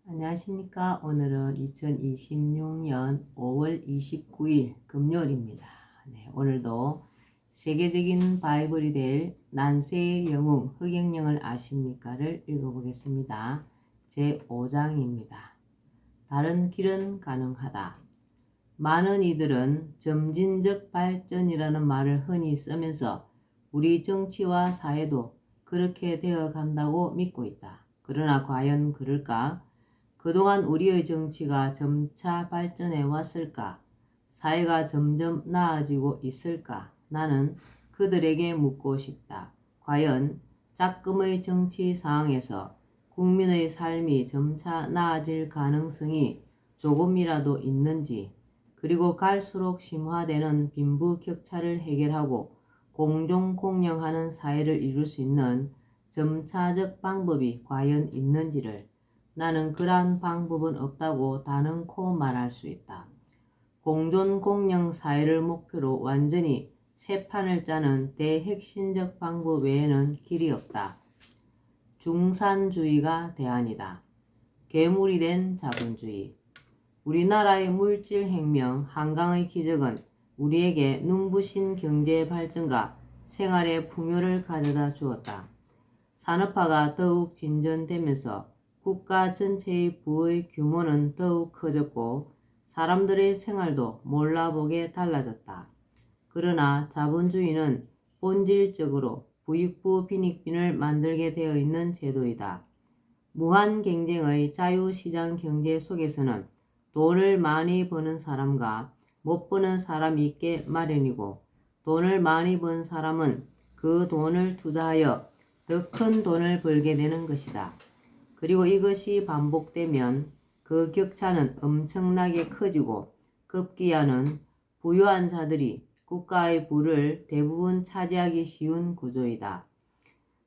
안녕하십니까. 오늘은 2026년 5월 29일 금요일입니다. 네, 오늘도 세계적인 바이블이 될 난세의 영웅 흑영령을 아십니까를 읽어보겠습니다. 제5장입니다. 다른 길은 가능하다. 많은 이들은 점진적 발전이라는 말을 흔히 쓰면서 우리 정치와 사회도 그렇게 되어 간다고 믿고 있다. 그러나 과연 그럴까? 그동안 우리의 정치가 점차 발전해 왔을까? 사회가 점점 나아지고 있을까? 나는 그들에게 묻고 싶다. 과연 작금의 정치 상황에서 국민의 삶이 점차 나아질 가능성이 조금이라도 있는지, 그리고 갈수록 심화되는 빈부격차를 해결하고 공정공영하는 사회를 이룰 수 있는 점차적 방법이 과연 있는지를 나는 그러한 방법은 없다고 단언코 말할 수 있다. 공존공영 사회를 목표로 완전히 새 판을 짜는 대핵심적 방법 외에는 길이 없다. 중산주의가 대안이다. 괴물이 된 자본주의. 우리나라의 물질혁명, 한강의 기적은 우리에게 눈부신 경제 발전과 생활의 풍요를 가져다 주었다. 산업화가 더욱 진전되면서 국가 전체의 부의 규모는 더욱 커졌고 사람들의 생활도 몰라보게 달라졌다. 그러나 자본주의는 본질적으로 부익부 빈익빈을 만들게 되어 있는 제도이다. 무한 경쟁의 자유시장 경제 속에서는 돈을 많이 버는 사람과 못 버는 사람이 있게 마련이고, 돈을 많이 번 사람은 그 돈을 투자하여 더 큰 돈을 벌게 되는 것이다. 그리고 이것이 반복되면 그 격차는 엄청나게 커지고 급기야는 부유한 자들이 국가의 부를 대부분 차지하기 쉬운 구조이다.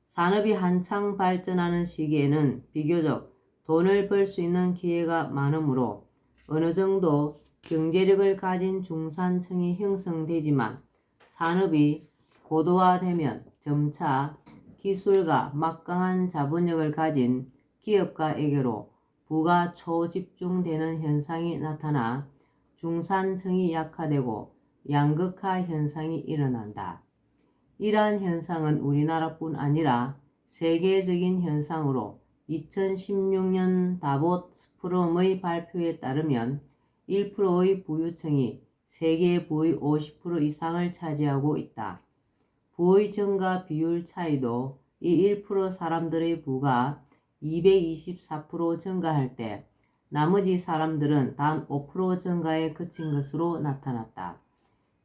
산업이 한창 발전하는 시기에는 비교적 돈을 벌 수 있는 기회가 많으므로 어느 정도 경제력을 가진 중산층이 형성되지만, 산업이 고도화되면 점차 기술과 막강한 자본력을 가진 기업가에게로 부가 초집중되는 현상이 나타나 중산층이 약화되고 양극화 현상이 일어난다. 이러한 현상은 우리나라뿐 아니라 세계적인 현상으로 2016년 다보스 포럼의 발표에 따르면 1%의 부유층이 세계 부의 50% 이상을 차지하고 있다. 부의 증가 비율 차이도 이 1% 사람들의 부가 224% 증가할 때 나머지 사람들은 단 5% 증가에 그친 것으로 나타났다.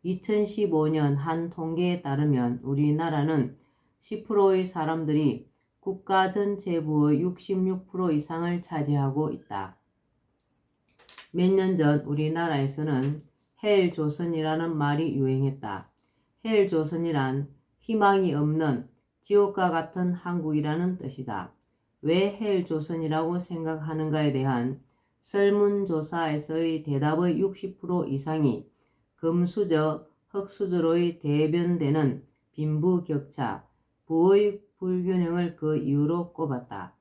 2015년 한 통계에 따르면 우리나라는 10%의 사람들이 국가 전체 부의 66% 이상을 차지하고 있다. 몇 년 전 우리나라에서는 헬조선이라는 말이 유행했다. 헬조선이란 희망이 없는 지옥과 같은 한국이라는 뜻이다. 왜 헬조선이라고 생각하는가에 대한 설문조사에서의 대답의 60% 이상이 금수저, 흙수저로의 대변되는 빈부격차, 부의 불균형을 그 이유로 꼽았다.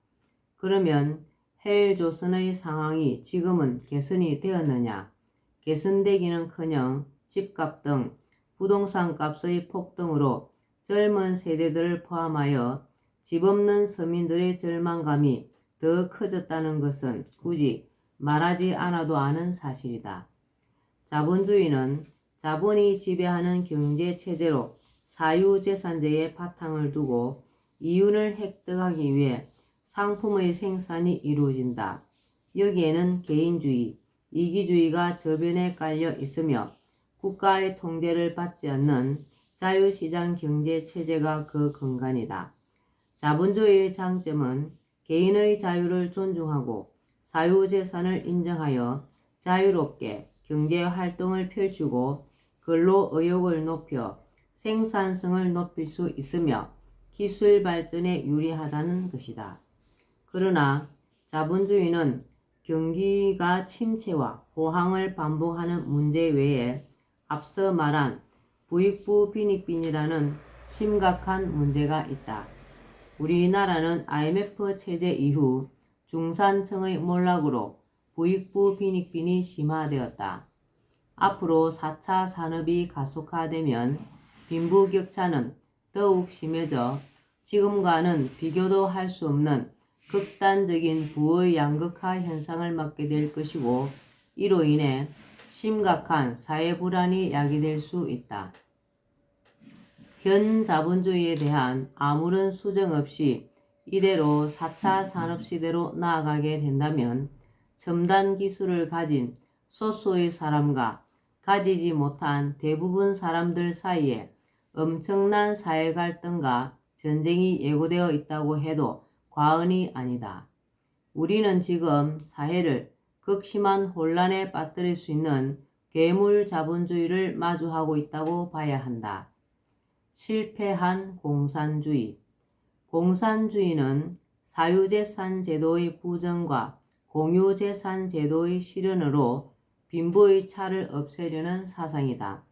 그러면 헬조선의 상황이 지금은 개선이 되었느냐? 개선되기는커녕 집값 등 부동산 값의 폭등으로 젊은 세대들을 포함하여 집 없는 서민들의 절망감이 더 커졌다는 것은 굳이 말하지 않아도 아는 사실이다. 자본주의는 자본이 지배하는 경제체제로 사유재산제의 바탕을 두고 이윤을 획득하기 위해 상품의 생산이 이루어진다. 여기에는 개인주의, 이기주의가 저변에 깔려 있으며 국가의 통제를 받지 않는 자유시장 경제체제가 그 근간이다. 자본주의의 장점은 개인의 자유를 존중하고 사유재산을 인정하여 자유롭게 경제활동을 펼치고 근로의욕을 높여 생산성을 높일 수 있으며 기술 발전에 유리하다는 것이다. 그러나 자본주의는 경기가 침체와 호황을 반복하는 문제 외에 앞서 말한 부익부 빈익빈이라는 심각한 문제가 있다. 우리나라는 IMF 체제 이후 중산층의 몰락으로 부익부 빈익빈이 심화되었다. 앞으로 4차 산업이 가속화되면 빈부격차는 더욱 심해져 지금과는 비교도 할 수 없는 극단적인 부의 양극화 현상을 맞게 될 것이고, 이로 인해 심각한 사회 불안이 야기될 수 있다. 현 자본주의에 대한 아무런 수정 없이 이대로 4차 산업시대로 나아가게 된다면 첨단 기술을 가진 소수의 사람과 가지지 못한 대부분 사람들 사이에 엄청난 사회 갈등과 전쟁이 예고되어 있다고 해도 과언이 아니다. 우리는 지금 사회를 극심한 혼란에 빠뜨릴 수 있는 괴물 자본주의를 마주하고 있다고 봐야 한다. 실패한 공산주의. 공산주의는 사유재산 제도의 부정과 공유재산 제도의 실현으로 빈부의 차를 없애려는 사상이다.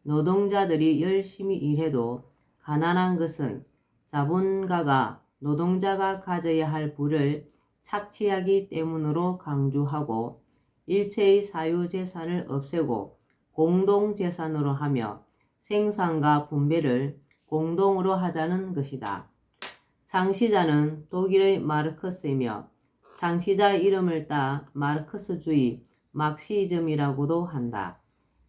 노동자들이 열심히 일해도 가난한 것은 자본가가 노동자가 가져야 할 부를 착취하기 때문으로 강조하고, 일체의 사유재산을 없애고 공동재산으로 하며 생산과 분배를 공동으로 하자는 것이다. 창시자는 독일의 마르크스이며 창시자 이름을 따 마르크스주의, 막시즘이라고도 한다.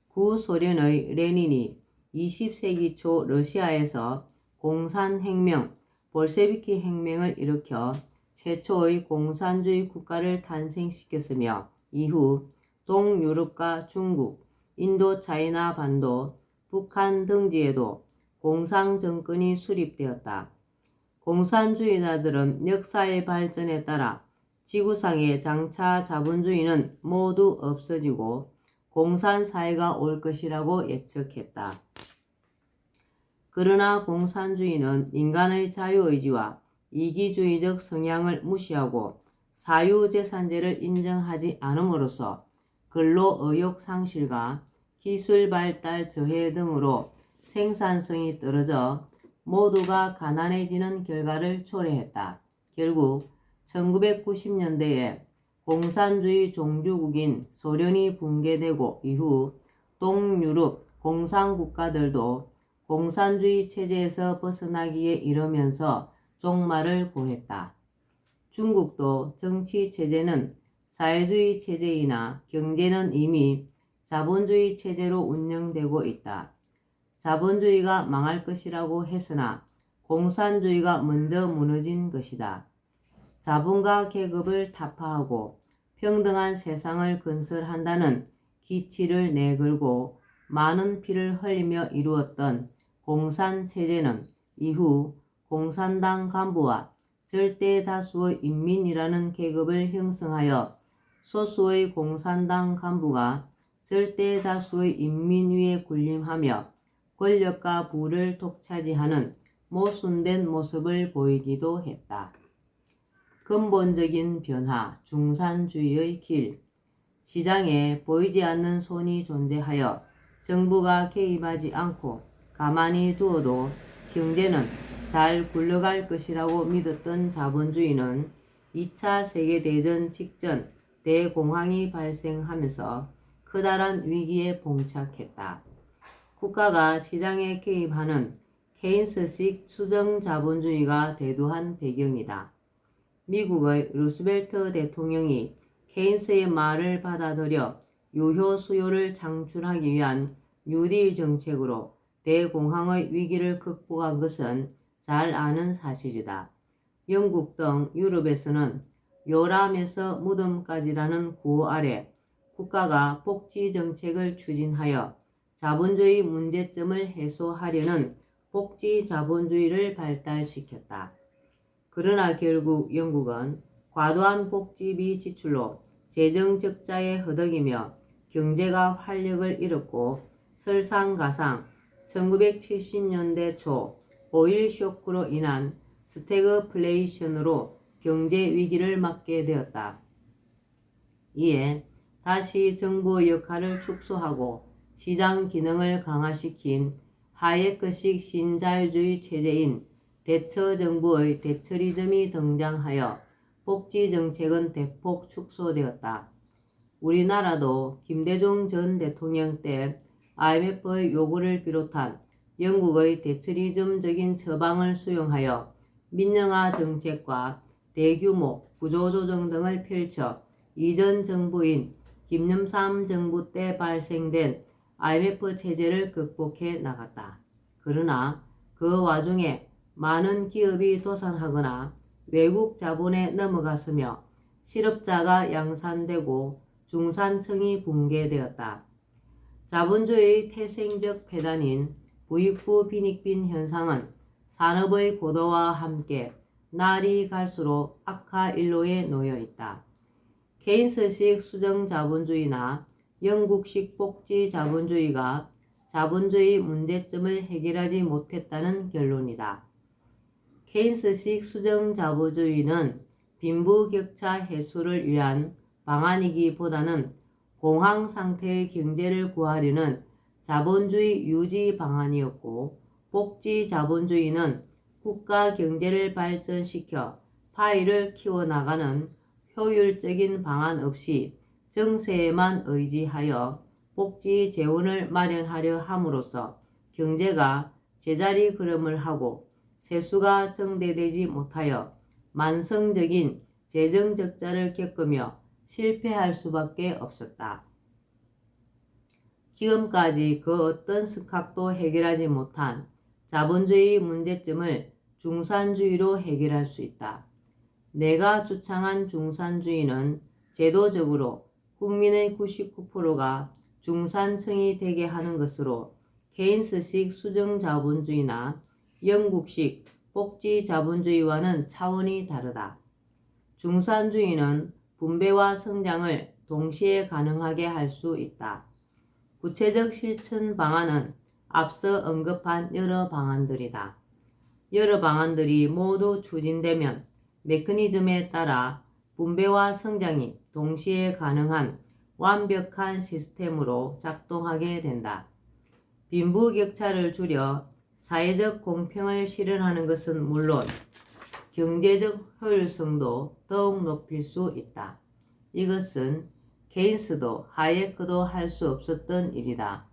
구소련의 레닌이 20세기 초 러시아에서 공산혁명, 볼셰비키 혁명을 일으켜 최초의 공산주의 국가를 탄생시켰으며, 이후 동유럽과 중국, 인도차이나 반도, 북한 등지에도 공산정권이 수립되었다. 공산주의자들은 역사의 발전에 따라 지구상의 장차 자본주의는 모두 없어지고 공산사회가 올 것이라고 예측했다. 그러나 공산주의는 인간의 자유의지와 이기주의적 성향을 무시하고 사유재산제를 인정하지 않음으로써 근로의욕 상실과 기술 발달 저해 등으로 생산성이 떨어져 모두가 가난해지는 결과를 초래했다. 결국 1990년대에 공산주의 종주국인 소련이 붕괴되고 이후 동유럽 공산국가들도 공산주의 체제에서 벗어나기에 이르면서 종말을 고했다. 중국도 정치 체제는 사회주의 체제이나 경제는 이미 자본주의 체제로 운영되고 있다. 자본주의가 망할 것이라고 했으나 공산주의가 먼저 무너진 것이다. 자본가 계급을 타파하고 평등한 세상을 건설한다는 기치를 내걸고 많은 피를 흘리며 이루었던 공산체제는 이후 공산당 간부와 절대 다수의 인민이라는 계급을 형성하여 소수의 공산당 간부가 절대 다수의 인민 위에 군림하며 권력과 부를 독차지하는 모순된 모습을 보이기도 했다. 근본적인 변화, 중산주의의 길. 시장에 보이지 않는 손이 존재하여 정부가 개입하지 않고 가만히 두어도 경제는 잘 굴러갈 것이라고 믿었던 자본주의는 2차 세계대전 직전 대공황이 발생하면서 커다란 위기에 봉착했다. 국가가 시장에 개입하는 케인스식 수정자본주의가 대두한 배경이다. 미국의 루스벨트 대통령이 케인스의 말을 받아들여 유효 수요를 창출하기 위한 뉴딜 정책으로 대공황의 위기를 극복한 것은 잘 아는 사실이다. 영국 등 유럽에서는 요람에서 무덤까지라는 구호 아래 국가가 복지 정책을 추진하여 자본주의 문제점을 해소하려는 복지 자본주의를 발달시켰다. 그러나 결국 영국은 과도한 복지비 지출로 재정 적자에 허덕이며 경제가 활력을 잃었고, 설상가상 1970년대 초 오일 쇼크로 인한 스태그플레이션으로 경제 위기를 맞게 되었다. 이에 다시 정부의 역할을 축소하고 시장 기능을 강화시킨 하예크식 신자유주의 체제인 대처정부의 대처리즘이 등장하여 복지 정책은 대폭 축소되었다. 우리나라도 김대중 전 대통령 때 IMF의 요구를 비롯한 영국의 대처리즘적인 처방을 수용하여 민영화 정책과 대규모 구조조정 등을 펼쳐 이전 정부인 김영삼 정부 때 발생된 IMF 체제를 극복해 나갔다. 그러나 그 와중에 많은 기업이 도산하거나 외국 자본에 넘어갔으며 실업자가 양산되고 중산층이 붕괴되었다. 자본주의의 태생적 폐단인 부익부 빈익빈 현상은 산업의 고도화와 함께 날이 갈수록 악화 일로에 놓여 있다. 케인스식 수정자본주의나 영국식 복지자본주의가 자본주의 문제점을 해결하지 못했다는 결론이다. 케인스식 수정자본주의는 빈부격차 해소를 위한 방안이기보다는 공황 상태의 경제를 구하려는 자본주의 유지 방안이었고, 복지자본주의는 국가 경제를 발전시켜 파이를 키워나가는 효율적인 방안 없이 정세에만 의지하여 복지 재원을 마련하려 함으로써 경제가 제자리 걸음을 하고 세수가 정대되지 못하여 만성적인 재정 적자를 겪으며 실패할 수밖에 없었다. 지금까지 그 어떤 스캅도 해결하지 못한 자본주의 문제점을 중산주의로 해결할 수 있다. 내가 주창한 중산주의는 제도적으로 국민의 99%가 중산층이 되게 하는 것으로 케인스식 수정자본주의나 영국식 복지자본주의와는 차원이 다르다. 중산주의는 분배와 성장을 동시에 가능하게 할 수 있다. 구체적 실천 방안은 앞서 언급한 여러 방안들이다. 여러 방안들이 모두 추진되면 메커니즘에 따라 분배와 성장이 동시에 가능한 완벽한 시스템으로 작동하게 된다. 빈부격차를 줄여 사회적 공평을 실현하는 것은 물론 경제적 효율성도 더욱 높일 수 있다. 이것은 케인스도 하예크도 할 수 없었던 일이다.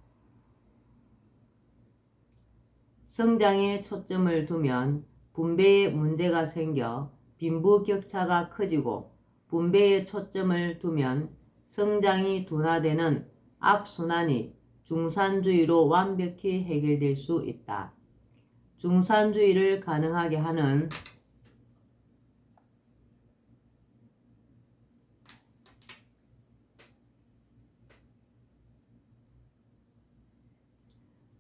성장에 초점을 두면 분배에 문제가 생겨 빈부격차가 커지고, 분배에 초점을 두면 성장이 둔화되는 악순환이 중산주의로 완벽히 해결될 수 있다.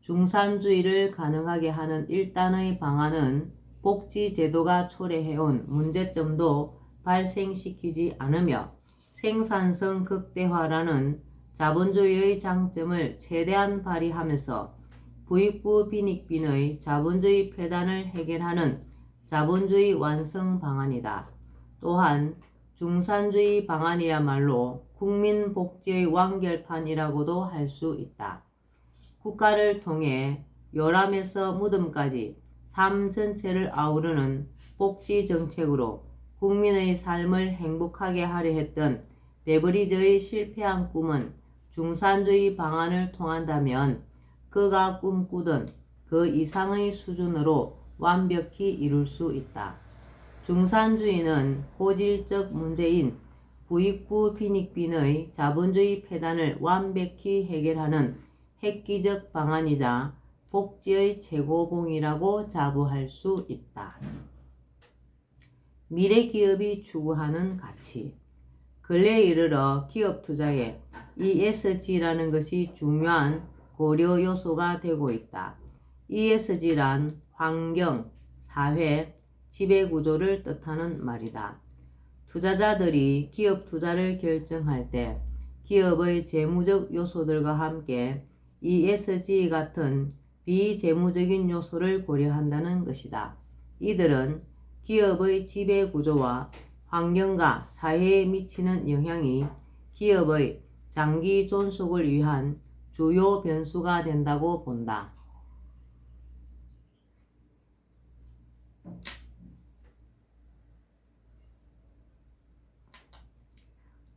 중산주의를 가능하게 하는 일단의 방안은 복지제도가 초래해온 문제점도 발생시키지 않으며 생산성 극대화라는 자본주의의 장점을 최대한 발휘하면서 부익부 빈익빈의 자본주의 폐단을 해결하는 자본주의 완성 방안이다. 또한 중산주의 방안이야말로 국민 복지의 완결판이라고도 할 수 있다. 국가를 통해 요람에서 무덤까지 삶 전체를 아우르는 복지 정책으로 국민의 삶을 행복하게 하려 했던 베버리저의 실패한 꿈은 중산주의 방안을 통한다면 그가 꿈꾸던 그 이상의 수준으로 완벽히 이룰 수 있다. 중산주의는 고질적 문제인 부익부 빈익빈의 자본주의 폐단을 완벽히 해결하는 획기적 방안이자 복지의 최고봉이라고 자부할 수 있다. 미래 기업이 추구하는 가치. 근래에 이르러 기업 투자에 ESG라는 것이 중요한 고려 요소가 되고 있다. ESG란 환경, 사회, 지배구조를 뜻하는 말이다. 투자자들이 기업 투자를 결정할 때 기업의 재무적 요소들과 함께 ESG 같은 비재무적인 요소를 고려한다는 것이다. 이들은 기업의 지배구조와 환경과 사회에 미치는 영향이 기업의 장기 존속을 위한 주요 변수가 된다고 본다.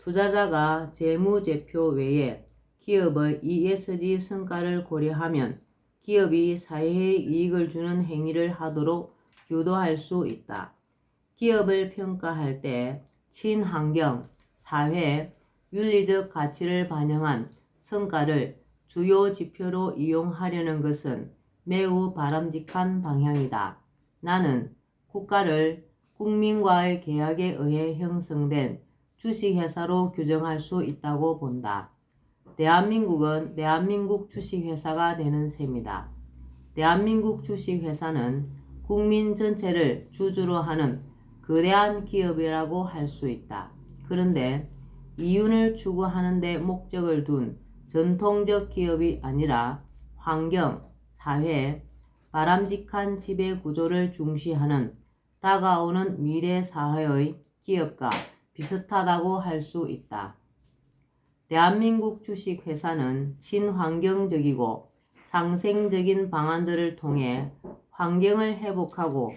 투자자가 재무제표 외에 기업의 ESG 성과를 고려하면 기업이 사회에 이익을 주는 행위를 하도록 유도할 수 있다. 기업을 평가할 때 친환경, 사회, 윤리적 가치를 반영한 성과를 주요 지표로 이용하려는 것은 매우 바람직한 방향이다. 나는 국가를 국민과의 계약에 의해 형성된 주식회사로 규정할 수 있다고 본다. 대한민국은 대한민국 주식회사가 되는 셈이다. 대한민국 주식회사는 국민 전체를 주주로 하는 거대한 기업이라고 할 수 있다. 그런데 이윤을 추구하는 데 목적을 둔 전통적 기업이 아니라 환경, 사회, 바람직한 지배 구조를 중시하는 다가오는 미래 사회의 기업과 비슷하다고 할 수 있다. 대한민국 주식회사는 친환경적이고 상생적인 방안들을 통해 환경을 회복하고